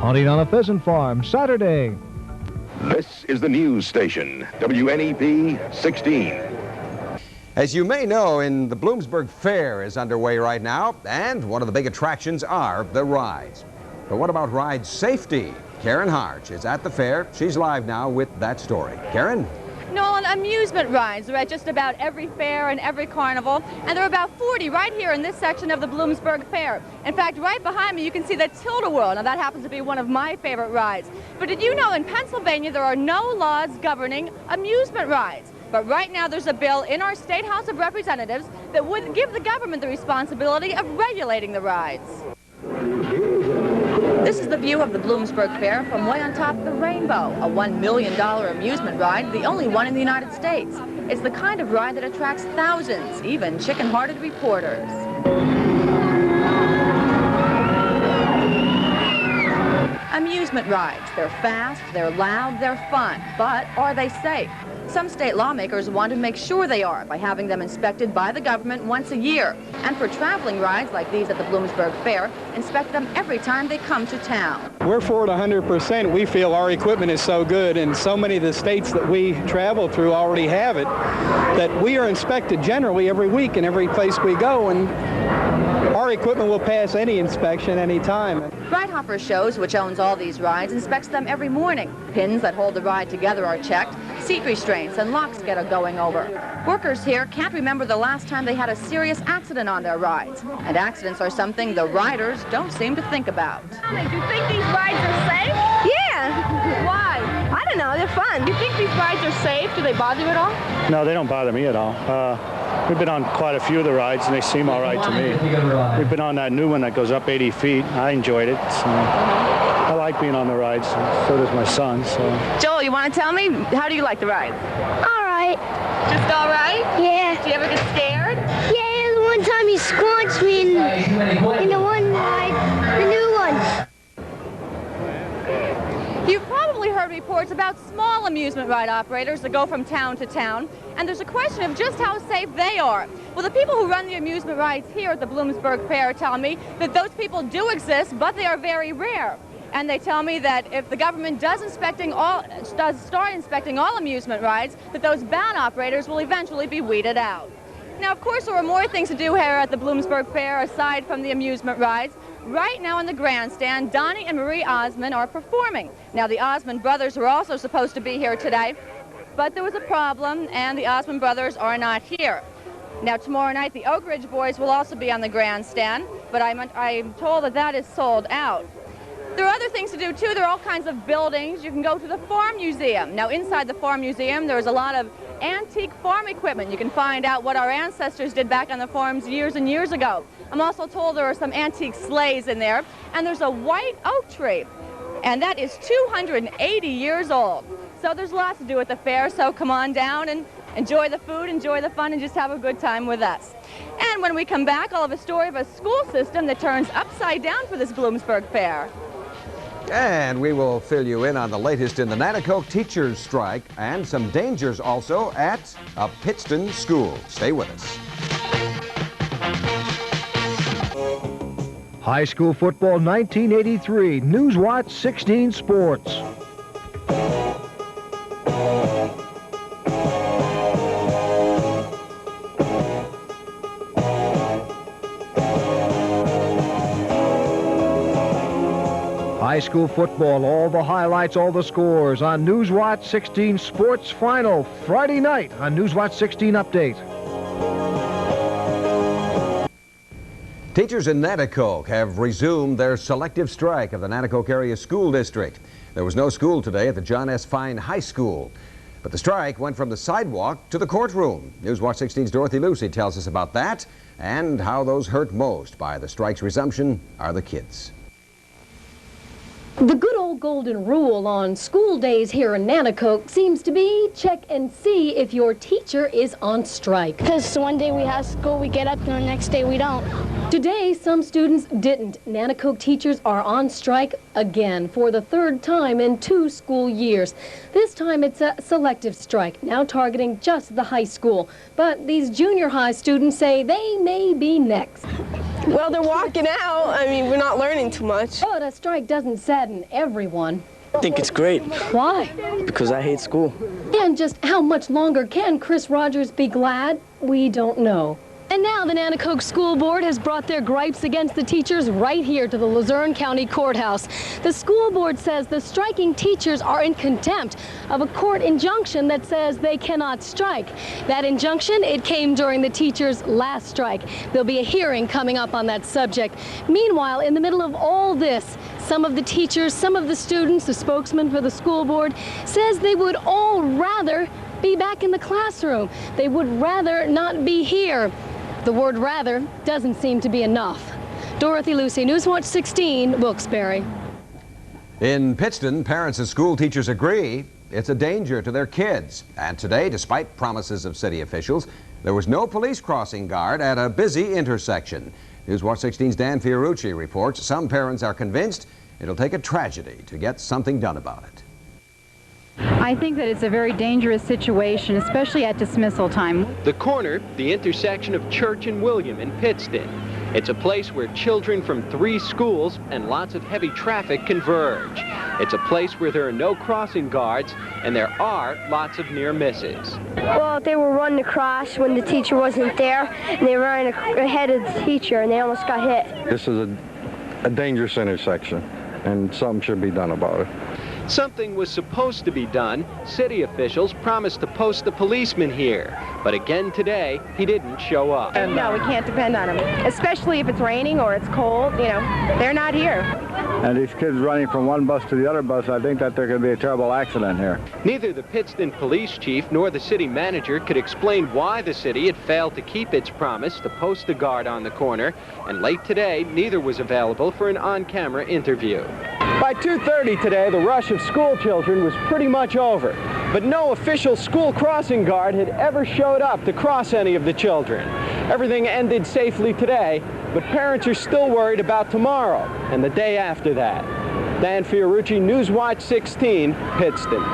Hunting on a pheasant farm, Saturday. This is the news station, WNEP 16. As you may know, the Bloomsburg Fair is underway right now, and one of the big attractions are the rides. But what about ride safety? Karen Harch is at the fair. She's live now with that story. Karen? Nolan, amusement rides are at just about every fair and every carnival, and there are about 40 right here in this section of the Bloomsburg Fair. In fact, right behind me you can see the Tilt-A-Whirl. Now that happens to be one of my favorite rides. But did you know in Pennsylvania there are no laws governing amusement rides? But right now there's a bill in our State House of Representatives that would give the government the responsibility of regulating the rides. This is the view of the Bloomsburg Fair from way on top of the Rainbow, a $1 million amusement ride, the only one in the United States. It's the kind of ride that attracts thousands, even chicken-hearted reporters. Amusement rides. They're fast, they're loud, they're fun, but are they safe? Some state lawmakers want to make sure they are by having them inspected by the government once a year. And for traveling rides like these at the Bloomsburg Fair, inspect them every time they come to town. We're for it 100%. We feel our equipment is so good, and so many of the states that we travel through already have it, that we are inspected generally every week in every place we go, and our equipment will pass any inspection any time. Ride Hopper Shows, which owns all these rides, inspects them every morning. Pins that hold the ride together are checked, seat restraints and locks get a going over. Workers here can't remember the last time they had a serious accident on their rides. And accidents are something the riders don't seem to think about. Do you think these rides are safe? Yeah. Why? I don't know, they're fun. Do you think these rides are safe? Do they bother you at all? No, they don't bother me at all. We've been on quite a few of the rides, and they seem all right to me. We've been on that new one that goes up 80 feet. I enjoyed it. So I like being on the rides. So does my son. So. Joel, you want to tell me, how do you like the ride? All right. Just all right? Yeah. Do you ever get scared? Yeah, the one time he squanched me in the one ride, the new one. You've probably heard reports about small amusement ride operators that go from town to town, and there's a question of just how safe they are. Well, the people who run the amusement rides here at the Bloomsburg Fair tell me that those people do exist, but they are very rare. And they tell me that if the government does start inspecting all amusement rides, that those bad operators will eventually be weeded out. Now, of course, there are more things to do here at the Bloomsburg Fair aside from the amusement rides. Right now in the grandstand, Donnie and Marie Osmond are performing. Now, the Osmond brothers were also supposed to be here today, but there was a problem, and the Osmond brothers are not here. Now, tomorrow night, the Oak Ridge boys will also be on the grandstand, but I'm told that that is sold out. There are other things to do, too. There are all kinds of buildings. You can go to the Farm Museum. Now, inside the Farm Museum, there's a lot of antique farm equipment. You can find out what our ancestors did back on the farms years and years ago. I'm also told there are some antique sleighs in there, and there's a white oak tree, and that is 280 years old. So there's lots to do at the fair, so come on down and enjoy the food, enjoy the fun, and just have a good time with us. And when we come back, I'll have a story of a school system that turns upside down for this Bloomsburg Fair. And we will fill you in on the latest in the Nanticoke teachers' strike and some dangers also at a Pittston school. Stay with us. High school football 1983, Newswatch 16 Sports. High school football, all the highlights, all the scores on Newswatch 16 Sports Final, Friday night on Newswatch 16 Update. Teachers in Nanticoke have resumed their selective strike of the Nanticoke Area School District. There was no school today at the Johannes Fine High School, but the strike went from the sidewalk to the courtroom. Newswatch 16's Dorothy Lucey tells us about that and how those hurt most by the strike's resumption are the kids. The good old golden rule on school days here in Nanticoke seems to be check and see if your teacher is on strike. Because one day we have school, we get up, and the next day we don't. Today, some students didn't. Nanticoke teachers are on strike again for the third time in 2 school years. This time it's a selective strike, now targeting just the high school. But these junior high students say they may be next. Well, they're walking out. I mean, we're not learning too much. But a strike doesn't sadden everyone. I think it's great. Why? Because I hate school. And just how much longer can Chris Rogers be glad? We don't know. And now the Nanticoke School Board has brought their gripes against the teachers right here to the Luzerne County Courthouse. The school board says the striking teachers are in contempt of a court injunction that says they cannot strike. That injunction, it came during the teachers' last strike. There'll be a hearing coming up on that subject. Meanwhile, in the middle of all this, some of the teachers, some of the students, the spokesman for the school board, says they would all rather be back in the classroom. They would rather not be here. The word rather doesn't seem to be enough. Dorothy Lucey, Newswatch 16, Wilkes-Barre. In Pittston, parents and school teachers agree it's a danger to their kids. And today, despite promises of city officials, there was no police crossing guard at a busy intersection. Newswatch 16's Dan Fiorucci reports some parents are convinced it'll take a tragedy to get something done about it. I think that it's a very dangerous situation, especially at dismissal time. The corner, the intersection of Church and William in Pittston. It's a place where children from 3 schools and lots of heavy traffic converge. It's a place where there are no crossing guards and there are lots of near misses. Well, they were running across when the teacher wasn't there, and they ran ahead of the teacher, and they almost got hit. This is a dangerous intersection, and something should be done about it. Something was supposed to be done. City officials promised to post a policeman here. But again today, he didn't show up. No, we can't depend on them, especially if it's raining or it's cold. You know, they're not here. And these kids running from one bus to the other bus, I think that there could be a terrible accident here. Neither the Pittston police chief nor the city manager could explain why the city had failed to keep its promise to post a guard on the corner. And late today, neither was available for an on-camera interview. By 2:30 today, the rush of school children was pretty much over. But no official school crossing guard had ever showed up to cross any of the children. Everything ended safely today, but parents are still worried about tomorrow and the day after that. Dan Fiorucci, Newswatch 16, Pittston.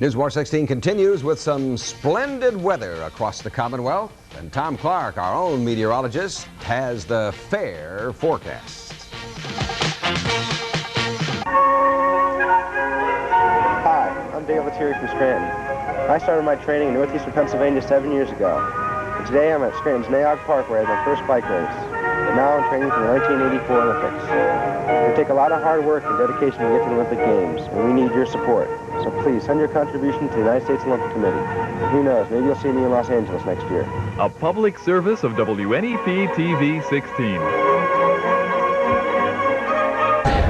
Newswatch 16 continues with some splendid weather across the Commonwealth. And Tom Clark, our own meteorologist, has the fair forecast. Hi, I'm Dave Lettieri from Scranton. I started my training in northeastern Pennsylvania 7 years ago. And today I'm at Scranton's Nayog Park where I had my first bike race. But now I'm training for the 1984 Olympics. It will take a lot of hard work and dedication to get to the Olympic Games, and we need your support. So please send your contribution to the United States Olympic Committee. Who knows, maybe you'll see me in Los Angeles next year. A public service of WNEP-TV 16.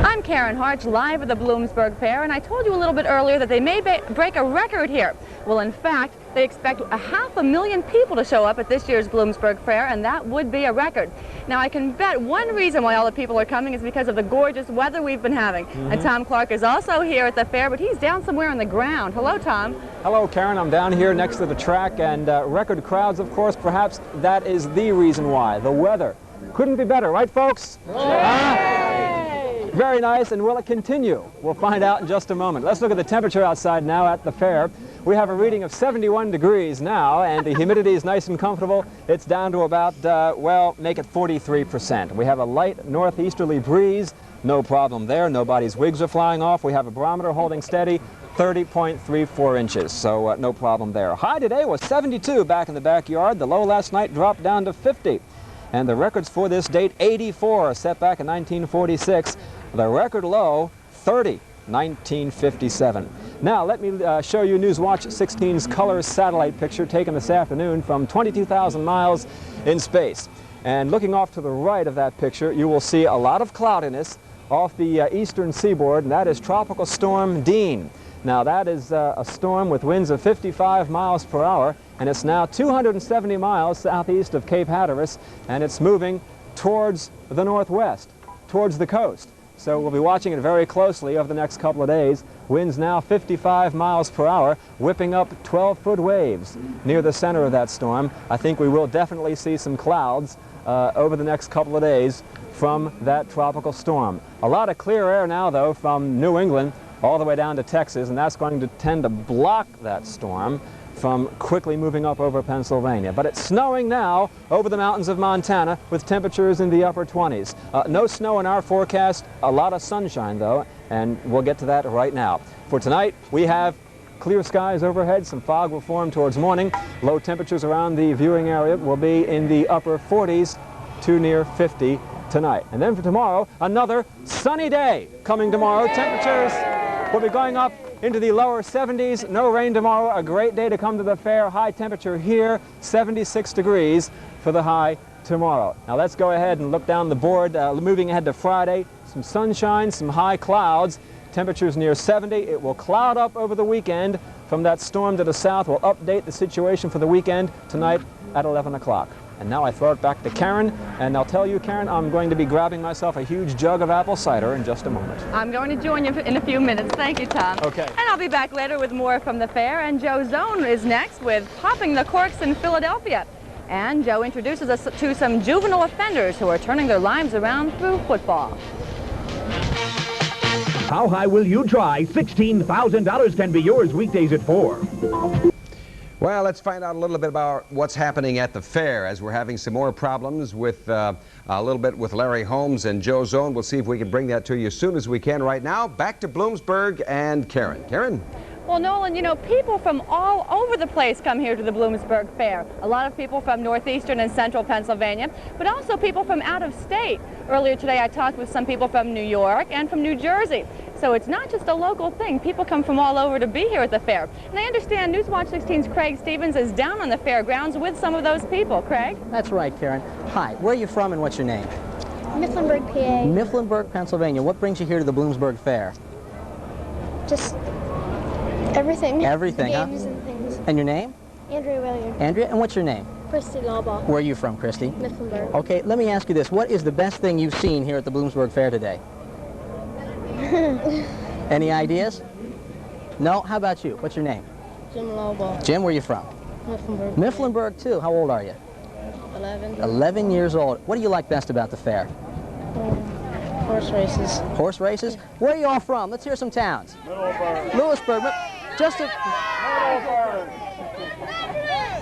I'm Karen Harch, live at the Bloomsburg Fair, and I told you a little bit earlier that they may break a record here. Well, in fact, they expect 500,000 people to show up at this year's Bloomsburg Fair, and that would be a record. Now, I can bet one reason why all the people are coming is because of the gorgeous weather we've been having. And Tom Clark is also here at the fair, but he's down somewhere on the ground. Hello, Tom. Hello, Karen. I'm down here next to the track, and record crowds, of course. Perhaps that is the reason why. The weather couldn't be better, right, folks? Very nice, and will it continue? We'll find out in just a moment. Let's look at the temperature outside now at the fair. We have a reading of 71 degrees now, and the humidity is nice and comfortable. It's down to about, well, make it 43%. We have a light northeasterly breeze. No problem there. Nobody's wigs are flying off. We have a barometer holding steady, 30.34 inches, so no problem there. High today was 72 back in the backyard. The low last night dropped down to 50. And the records for this date, 84, set back in 1946. The record low, 30, 1957. Now, let me show you Newswatch 16's color satellite picture taken this afternoon from 22,000 miles in space. And looking off to the right of that picture, you will see a lot of cloudiness off the eastern seaboard, and that is Tropical Storm Dean. Now, that is a storm with winds of 55 miles per hour, and it's now 270 miles southeast of Cape Hatteras, and it's moving towards the northwest, towards the coast. So we'll be watching it very closely over the next couple of days. Winds now 55 miles per hour, whipping up 12-foot waves near the center of that storm. I think we will definitely see some clouds over the next couple of days from that tropical storm. A lot of clear air now, though, from New England all the way down to Texas, and that's going to tend to block that storm from quickly moving up over Pennsylvania. But it's snowing now over the mountains of Montana with temperatures in the upper 20s. No snow in our forecast, a lot of sunshine though, and we'll get to that right now. For tonight, we have clear skies overhead. Some fog will form towards morning. Low temperatures around the viewing area will be in the upper 40s to near 50 tonight. And then for tomorrow, another sunny day coming tomorrow. Temperatures will be going up into the lower 70s. No rain tomorrow. A great day to come to the fair. High temperature here, 76 degrees for the high tomorrow. Now let's go ahead and look down the board. Moving ahead to Friday, some sunshine, some high clouds. Temperatures near 70. It will cloud up over the weekend. From that storm to the south, we'll update the situation for the weekend tonight at 11 o'clock. And now I throw it back to Karen, and I'll tell you, Karen, I'm going to be grabbing myself a huge jug of apple cider in just a moment. I'm going to join you in a few minutes. Thank you, Tom. Okay. And I'll be back later with more from the fair, and Joe Zone is next with Popping the Corks in Philadelphia. And Joe introduces us to some juvenile offenders who are turning their lives around through football. How high will you try? $16,000 can be yours weekdays at 4. Well, let's find out a little bit about what's happening at the fair, as we're having some more problems with a little bit with Larry Holmes and Joe Zone. We'll see if we can bring that to you as soon as we can. Right now, back to Bloomsburg and Karen. Karen? Well, Nolan, you know, people from all over the place come here to the Bloomsburg Fair. A lot of people from northeastern and central Pennsylvania, but also people from out of state. Earlier today, I talked with some people from New York and from New Jersey. So it's not just a local thing. People come from all over to be here at the fair. And I understand Newswatch 16's Craig Stevens is down on the fairgrounds with some of those people. Craig? That's right, Karen. Hi, where are you from and what's your name? Mifflinburg, PA. Mifflinburg, Pennsylvania. What brings you here to the Bloomsburg Fair? Just everything. Everything, Games huh? and things. And your name? Andrea Williams. Andrea, and what's your name? Christy Lawball. Where are you from, Christy? Mifflinburg. Okay, let me ask you this. What is the best thing you've seen here at the Bloomsburg Fair today? Any ideas? No? How about you? What's your name? Jim Lawball. Jim, where are you from? Mifflinburg. Mifflinburg, too. How old are you? 11. 11 years old. What do you like best about the fair? Horse races. Horse races? Where are you all from? Let's hear some towns. Lewisburg. Just a...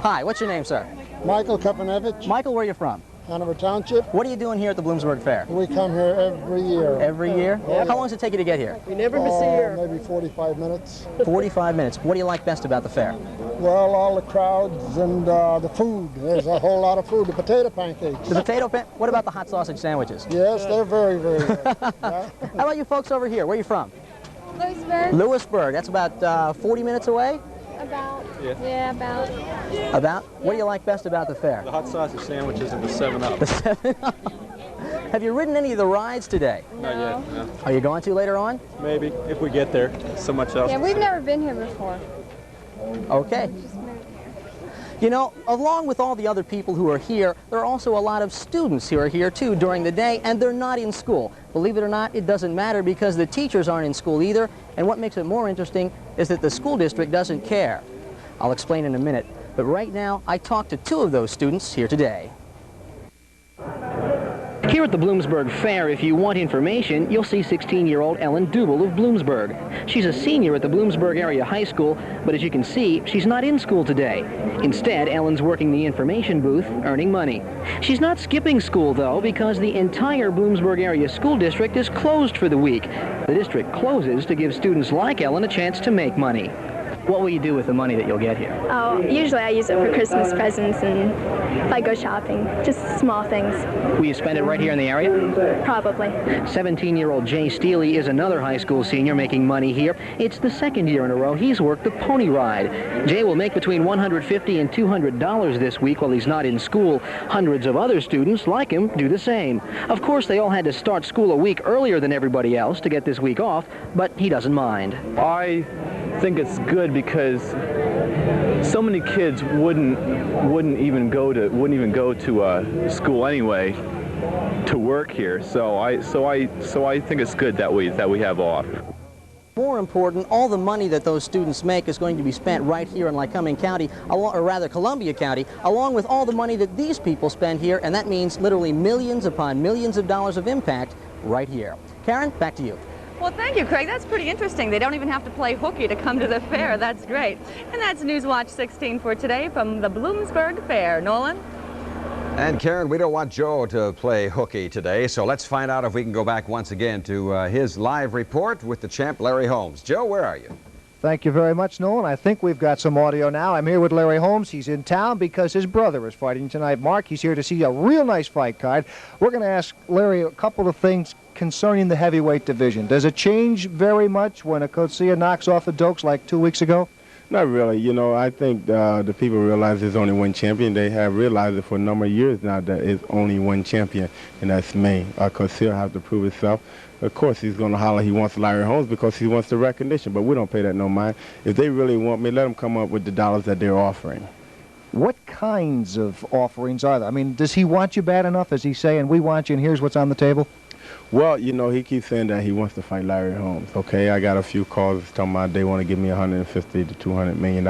Hi, what's your name, sir? Michael Kapanevich. Michael, where are you from? Hanover Township. What are you doing here at the Bloomsburg Fair? We come here every year. Every year? Yeah. How long does it take you to get here? We never miss a year. Maybe 45 minutes. 45 minutes. What do you like best about the fair? Well, all the crowds and the food. There's a whole lot of food. The potato pancakes. The potato what about the hot sausage sandwiches? Yes, they're very, very good. How about you folks over here? Where are you from? Lewisburg. Lewisburg. That's about 40 minutes away? About. Yeah, about. About? What do you like best about the fair? The hot sausage sandwiches and the 7-Up. The 7-Up. Have you ridden any of the rides today? Not yet, no. Are you going to later on? Maybe, if we get there. So much else. Yeah, we've never been here before. Okay. You know, along with all the other people who are here, there are also a lot of students who are here too during the day, and they're not in school. Believe it or not, it doesn't matter because the teachers aren't in school either, and what makes it more interesting is that the school district doesn't care. I'll explain in a minute, but right now I talked to 2 of those students here today. Here at the Bloomsburg Fair, if you want information, you'll see 16-year-old Ellen Dubel of Bloomsburg. She's a senior at the Bloomsburg Area High School, but as you can see, she's not in school today. Instead, Ellen's working the information booth, earning money. She's not skipping school, though, because the entire Bloomsburg Area School District is closed for the week. The district closes to give students like Ellen a chance to make money. What will you do with the money that you'll get here? Oh, usually I use it for Christmas presents and if I go shopping, just small things. Will you spend it right here in the area? Probably. 17-year-old Jay Steely is another high school senior making money here. It's the 2nd year in a row he's worked the pony ride. Jay will make between $150 and $200 this week while he's not in school. Hundreds of other students like him do the same. Of course, they all had to start school a week earlier than everybody else to get this week off, but he doesn't mind. I think it's good because so many kids wouldn't even go to school anyway to work here. So I think it's good that we have off. More important, all the money that those students make is going to be spent right here in Lycoming County, or rather Columbia County, along with all the money that these people spend here, and that means literally millions upon millions of dollars of impact right here. Karen, back to you. Well, thank you, Craig. That's pretty interesting. They don't even have to play hooky to come to the fair. That's great. And that's Newswatch 16 for today from the Bloomsburg Fair. Nolan? And Karen, we don't want Joe to play hooky today, so let's find out if we can go back once again to his live report with the champ, Larry Holmes. Joe, where are you? Thank you very much, Nolan. I think we've got some audio now. I'm here with Larry Holmes. He's in town because his brother is fighting tonight. Mark, he's here to see a real nice fight card. We're going to ask Larry a couple of things concerning the heavyweight division. Does it change very much when a Coetzee knocks off the Dokes like 2 weeks ago? Not really. You know, I think the people realize there's only one champion. They have realized it for a number of years now that it's only one champion, and that's me. Coetzee have to prove itself. Of course, he's going to holler he wants Larry Holmes because he wants the recognition, but we don't pay that no mind. If they really want me, let them come up with the dollars that they're offering. What kinds of offerings are there? I mean, does he want you bad enough? Is he saying, we want you and here's what's on the table? Well, you know, he keeps saying that he wants to fight Larry Holmes. Okay, I got a few calls talking about they want to give me $150 to $200 million.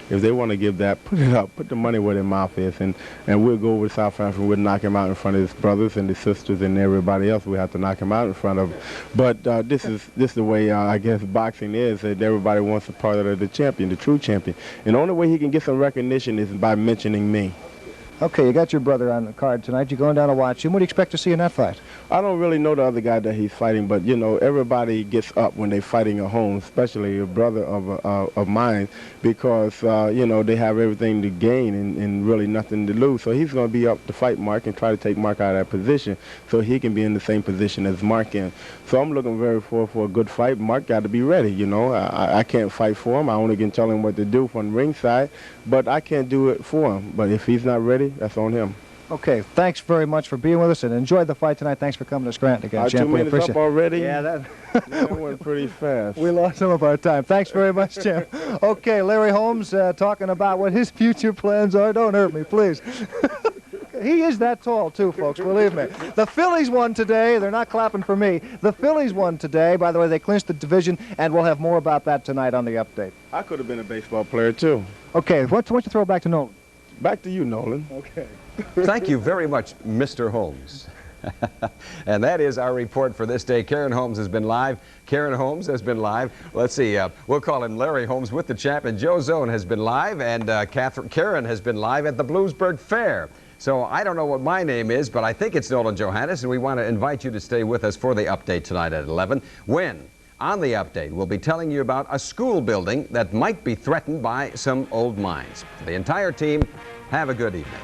If they want to give that, put it up, put the money where their mouth is, and we'll go over to South Africa. We'll knock him out in front of his brothers and his sisters and everybody else. We have to knock him out in front of. But this is the way I guess boxing is. That everybody wants a part of the champion, the true champion, and the only way he can get some recognition is by mentioning me. Okay, you got your brother on the card tonight. You're going down to watch him. What do you expect to see in that fight? I don't really know the other guy that he's fighting, but, you know, everybody gets up when they're fighting a Holmes, especially a brother of mine, because, you know, they have everything to gain and really nothing to lose. So he's going to be up to fight Mark and try to take Mark out of that position so he can be in the same position as Mark in. So I'm looking very forward for a good fight. Mark got to be ready, you know. I can't fight for him. I only can tell him what to do from ringside, but I can't do it for him. But if he's not ready, that's on him. Okay, thanks very much for being with us and enjoy the fight tonight. Thanks for coming to Scranton again, champ. 2 minutes up already? Yeah, that went pretty fast. We lost some of our time. Thanks very much, champ. Okay, Larry Holmes talking about what his future plans are. Don't hurt me, please. He is that tall, too, folks, believe me. The Phillies won today. They're not clapping for me. The Phillies won today. By the way, they clinched the division, and we'll have more about that tonight on the update. I could have been a baseball player, too. Okay, why don't you throw it back to Nolan? Back to you, Nolan. Okay. Thank you very much, Mr. Holmes. And that is our report for this day. Karen Holmes has been live. Karen Holmes has been live. Let's see, we'll call him Larry Holmes with the champ. And Joe Zone has been live, and Karen has been live at the Bloomsburg Fair. So I don't know what my name is, but I think it's Nolan Johannes, and we want to invite you to stay with us for the update tonight at 11, when, on the update, we'll be telling you about a school building that might be threatened by some old mines. For the entire team, have a good evening.